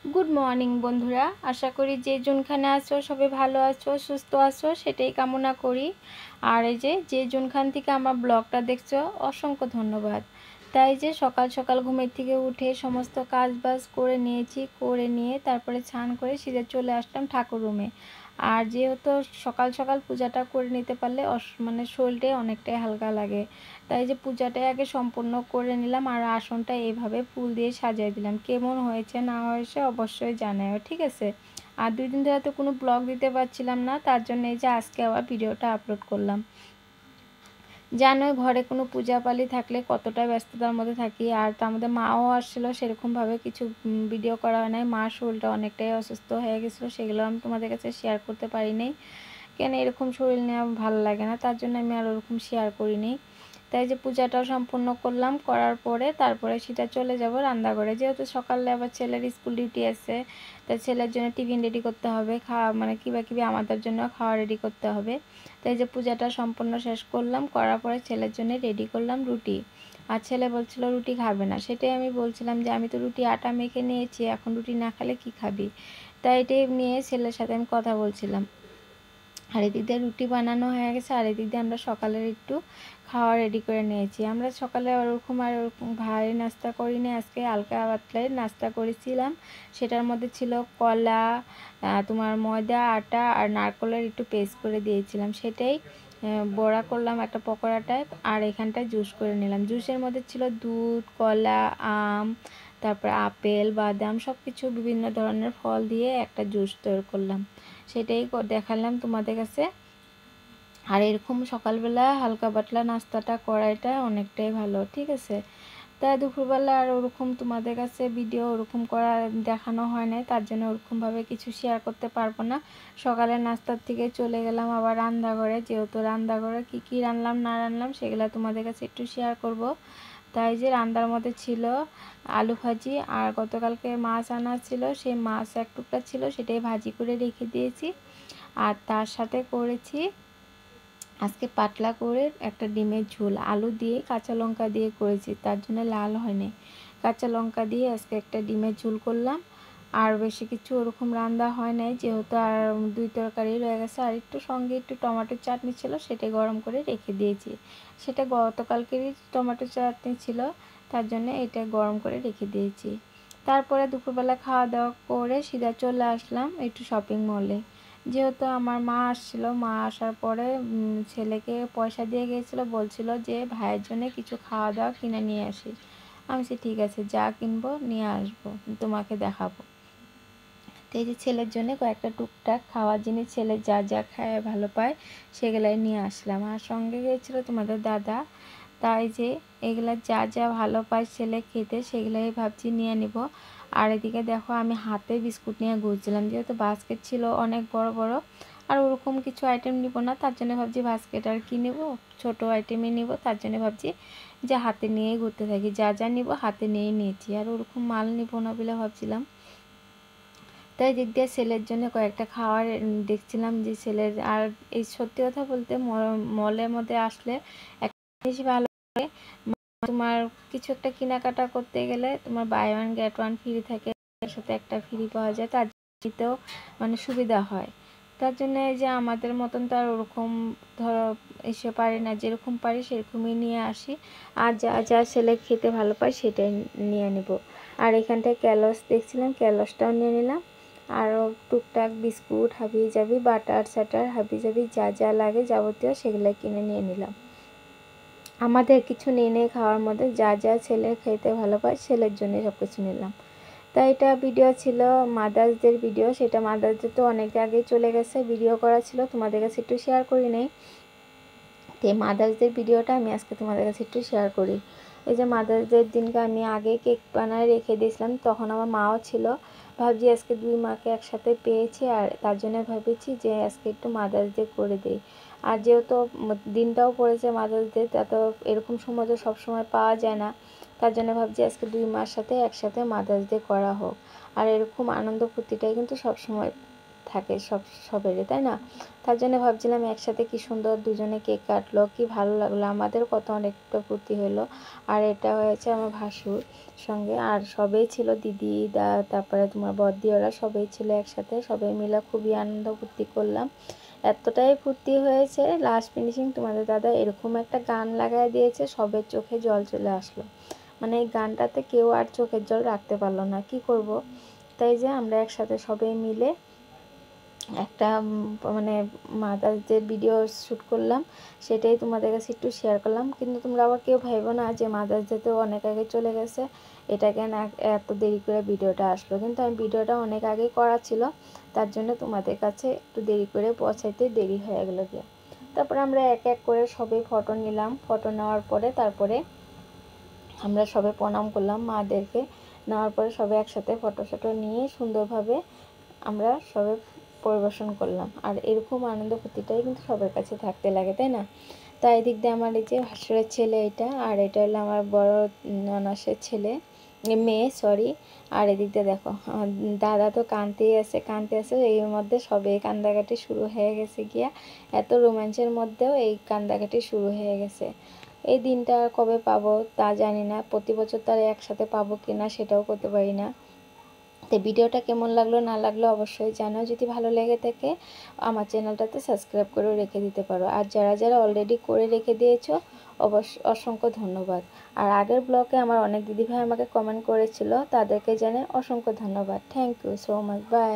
Good morning বন্ধুরা, আশা করি যে যেখানে আছো সবাই ভালো আছো, সুস্থ আছো, সেটাই কামনা করি। আর এই যে যেখান থেকে আমার ব্লগটা দেখছো, অসংখ্য ধন্যবাদ। তাই যে সকাল সকাল ঘুমের থেকে উঠে সমস্ত কাজ বাজ করে নিয়েছি, করে নিয়ে তারপরে স্নান করে সিধে চলে আসলাম ঠাকুর রুমে। আর যেহেতু সকাল সকাল পূজাটা করে নিতে পারলে মানে শরীরটাই অনেকটাই হালকা লাগে। তাই যে পূজাটাই আগে সম্পূর্ণ করে নিলাম, আর আসনটা এইভাবে ফুল দিয়ে সাজিয়ে দিলাম। কেমন হয়েছে না হয়েছে অবশ্যই জানাও, ঠিক আছে। আর 2 দিন ধরে তো কোনো ব্লগ দিতে পারছিলাম না, তার জন্য এই যে আজকে আবার ভিডিওটা আপলোড করলাম। জানোই ঘরে কোনো পূজা পালি থাকলে কতটা ব্যস্ততার মধ্যে থাকি। আর তার মধ্যে মাও আসছিলো, সেরকমভাবে কিছু ভিডিও করা হয় নাই। মার শরীরটা অনেকটাই অসুস্থ হয়ে গেছিলো, সেগুলো আমি তোমাদের কাছে শেয়ার করতে পারিনি। কেন এরকম শরীর নেওয়া ভালো লাগে না, তার জন্য আমি আর ওরকম শেয়ার করিনি। তাই যে পূজাটাও সম্পূর্ণ করলাম, করার পরে তারপরে সেটা চলে যাব রান্নাঘরে। যেহেতু সকালে আবার ছেলের স্কুল ডিউটি আছে, তাই ছেলের জন্য টিফিন রেডি করতে হবে, খাওয়া মানে কিবা আমাদের জন্য খাওয়া রেডি করতে হবে। তাই যে পূজাটা সম্পূর্ণ শেষ করলাম, করার পরে ছেলের জন্য রেডি করলাম রুটি। আর ছেলে বলছিল রুটি খাবে না, সেটাই আমি বলছিলাম যে আমি তো রুটি আটা মেখে নিয়েছি, এখন রুটি না খেলে কি খাবি। তাই এটাই নিয়ে ছেলের সাথে আমি কথা বলছিলাম। আর এদিক দিয়ে রুটি বানানো হয়ে গেছে, আর এদিক দিয়ে আমরা সকালের একটু খাওয়া রেডি করে নিয়েছি। আমরা সকালে ওরকম ভারী নাস্তা করিনি, আজকে হালকা পাতলাই নাস্তা করেছিলাম। সেটার মধ্যে ছিল কলা, তোমার ময়দা, আটা আর নারকেলের একটু পেস্ট করে দিয়েছিলাম, সেটাই বড়া করলাম একটা পকোড়া টাইপ। আর এখানটায় জুস করে নিলাম। জুসের মধ্যে ছিল দুধ, কলা, আম, তারপরে আপেল, বাদাম, সব কিছু বিভিন্ন ধরনের ফল দিয়ে একটা জুস তৈরি করলাম, সেটাই দেখালাম তোমাদের কাছে। আর এরকম সকালবেলা হালকা পাতলা নাস্তাটা করাটা অনেকটাই ভালো, ঠিক আছে। তাই দুপুরবেলা আর ওরকম তোমাদের কাছে ভিডিও ওরকম করা দেখানো হয় না, তার জন্য ওরকমভাবে কিছু শেয়ার করতে পারবো না। সকালের নাস্তার থেকে চলে গেলাম আবার রান্নাঘরে, যেহেতু রান্নাঘরে কী কী রান্নাম না রান্নাম সেগুলো তোমাদের কাছে একটু শেয়ার করব। তাই যে রান্নার মধ্যে ছিল আলু ভাজি, আর গতকালকে মাছ আনা ছিল, সেই মাছ এক টুকরা ছিল, সেটাই ভাজি করে রেখে দিয়েছি। আর তার সাথে করেছি আজকে পাতলা করে একটা ডিমের ঝোল, আলু দিয়ে কাঁচা লঙ্কা দিয়ে করেছি, তার জন্য লাল হয়নি। কাঁচা লঙ্কা দিয়ে আজকে একটা ডিমের ঝোল করলাম। আর বেশি কিছু ওরকম রান্না হয় নাই, যেহেতু আর 2 তরকারি রয়ে গেছে। আর একটু সঙ্গে একটু টমেটোর চাটনি ছিল, সেটা গরম করে রেখে দিয়েছি। সেটা গতকালকেরই টমেটো চাটনি ছিল, তার জন্য এটা গরম করে রেখে দিয়েছি। তারপরে দুপুরবেলা খাওয়া দাওয়া করে সিধা চলে আসলাম একটু শপিং মলে। যেহেতু আমার মা আসছিল, মা আসার পরে ছেলেকে পয়সা দিয়ে গিয়েছিলো, বলছিল যে ভাইয়ের জন্য কিছু খাওয়া দাওয়া কিনে নিয়ে আসি। আমি বলছি ঠিক আছে, যা কিনবো নিয়ে আসবো, তোমাকে দেখাবো। তো এই যে ছেলের জন্য কয়েকটা টুকটাক খাওয়ার জিনিস ছেলে যা যা খায় ভালো পায় সেগুলাই নিয়ে আসলাম। আর সঙ্গে গিয়েছিলো তোমাদের দাদা। তাই যে এগুলা যা যা ভালো পায় ছেলে খেতে সেগুলাই ভাবছি নিয়ে নিব। আর এদিকে দেখো আমি হাতে বিস্কুট নিয়ে ঘুরছিলাম, যেহেতু বাস্কেট ছিল অনেক বড় বড়, আর ওরকম কিছু আইটেম নিব না, তার জন্য ভাবছি বাস্কেট আর কি নেব, ছোটো আইটেমই নিব। তার জন্য ভাবছি যে হাতে নিয়েই ঘুরতে থাকি, যা যা নিব হাতে নিয়েই নিয়েছি, আর ওরকম মাল নিব না বলে ভাবছিলাম। তাই দিক দিয়ে ছেলের জন্য কয়েকটা খাওয়ার দেখছিলাম যে ছেলের। আর এই সত্যি কথা বলতে মলের মধ্যে আসলে একটা জিনিস ভালো লাগে, তোমার কিছু একটা কেনাকাটা করতে গেলে তোমার buy one get one free থাকে, এর সাথে একটা ফ্রি পাওয়া যায়, তার দিতেও মানে সুবিধা হয়। তার জন্য এই যে আমাদের মতন তো আর ওরকম ধরো এসে পারি না, যেরকম পারি সেরকমই নিয়ে আসি। আর যা যা ছেলে খেতে ভালো পায় সেটাই নিয়ে নেব। আর এখানটায় ক্যালস দেখছিলাম, ক্যালসটাও নিয়ে নিলাম। আরও টুকটাক বিস্কুট হাবিজাবি বাটার সাটার হাবিজাবি যা যা লাগে যাবতীয় সেগুলো কিনে নিয়ে নিলাম। আমাদের কিছু নেই খাওয়ার মধ্যে, যা যা ছেলে খেতে ভালো পায় ছেলের জন্য সব কিছু নিলাম। তাই এটা ভিডিও ছিল মাদার্স ডের ভিডিও, সেটা মাদার্স ডে তো অনেক আগেই চলে গেছে, ভিডিও করা ছিল তোমাদের কাছে একটু শেয়ার করি নেই। তো এই মাদার্স ডের ভিডিওটা আমি আজকে তোমাদের কাছে একটু শেয়ার করি। এই যে মাদার্স ডের দিনকে আমি আগে কেক বানায় রেখে দিয়েছিলাম, তখন আমার মাও ছিল। ভাবছি আজকে 2 মাকে একসাথে পেয়েছি, আর তার জন্য ভেবেছি যে আজকে একটু মাদার্স ডে করে দিই। আর যেহেতু দিনটাও পড়েছে মাদার্স ডে, তা তো এরকম সময় তো সবসময় পাওয়া যায় না, তার জন্য ভাবছি আজকে 2 মার সাথে একসাথে মাদার্স ডে করা হোক। আর এরকম আনন্দ ফুর্তিটাই কিন্তু সবসময় থাকে সবেরই, তাই না? তার জন্য ভাবছিলাম একসাথে কি সুন্দর দুজনে কেক কাটলো, কি ভালো লাগলো, আমাদের কত অনেকটা ফুর্তি হলো। আর এটা হয়েছে আমার ভাসুর সঙ্গে, আর সবাই ছিল, দিদি তারপরে তোমার বদ্দি, ওরা সবাই ছিল একসাথে, সবাই মিলে খুবই আনন্দ ফুর্তি করলাম। এতটাই ফুর্তি হয়েছে, লাস্ট ফিনিশিং তোমাদের দাদা এরকম একটা গান লাগাই দিয়েছে, সবের চোখে জল চলে আসলো। মানে এই গানটাতে কেউ আর চোখের জল রাখতে পারলো না, কি করব। তাই যে আমরা একসাথে সবাই মিলে একটা মানে মাদার্স ডে ভিডিও শ্যুট করলাম, সেটাই তোমাদের কাছে একটু শেয়ার করলাম। কিন্তু তোমরা আবার কেউ ভাইবো না যে মাদার্স ডে তো অনেক আগে চলে গেছে, এটা কেন এত দেরি করে ভিডিওটা আসলো। কিন্তু আমি ভিডিওটা অনেক আগেই করা ছিল, তার জন্য তোমাদের কাছে একটু দেরি করে পৌঁছাইতে দেরি হয়ে গেলো গিয়ে। তারপরে আমরা এক এক করে সবাই ফটো নিলাম, ফটো নেওয়ার পরে তারপরে আমরা সবাই প্রণাম করলাম মাদেরকে। নেওয়ার পরে সবাই একসাথে ফটো নিয়ে সুন্দরভাবে আমরা সবাই পরিবেশন করলাম। আর এরকম আনন্দ ফুর্তিটাই কিন্তু সবার কাছে থাকতে লাগে, তাই না? তাই এদিক দিয়ে আমার এই যে ভাসুরের ছেলে এটা, আর এটা হলো আমার বড় ননাসের ছেলে, মেয়ে সরি। আর এদিক দিয়ে দেখো আমার দাদা তো কাঁদতেই আছে, এর মধ্যে সবে কান্দাকাটি শুরু হয়ে গেছে গিয়া, এত রোমাঞ্চের মধ্যেও এই কান্দাকাটি শুরু হয়ে গেছে। এই দিনটা কবে পাবো তা জানি না, প্রতি বছর তার একসাথে পাবো কিনা সেটাও করতে পারি না। তো ভিডিওটা কেমন লাগলো না লাগলো অবশ্যই জানাও। যদি ভালো লেগে থাকে আমার চ্যানেলটাতে সাবস্ক্রাইব করেও রেখে দিতে পারো, আর যারা যারা অলরেডি করে রেখে দিয়েছো অসংখ্য ধন্যবাদ। আর আগের ব্লগে আমার অনেক দিদিভাই আমাকে কমেন্ট করেছিল, তাদেরকে জানাই অসংখ্য ধন্যবাদ। Thank you so much, by.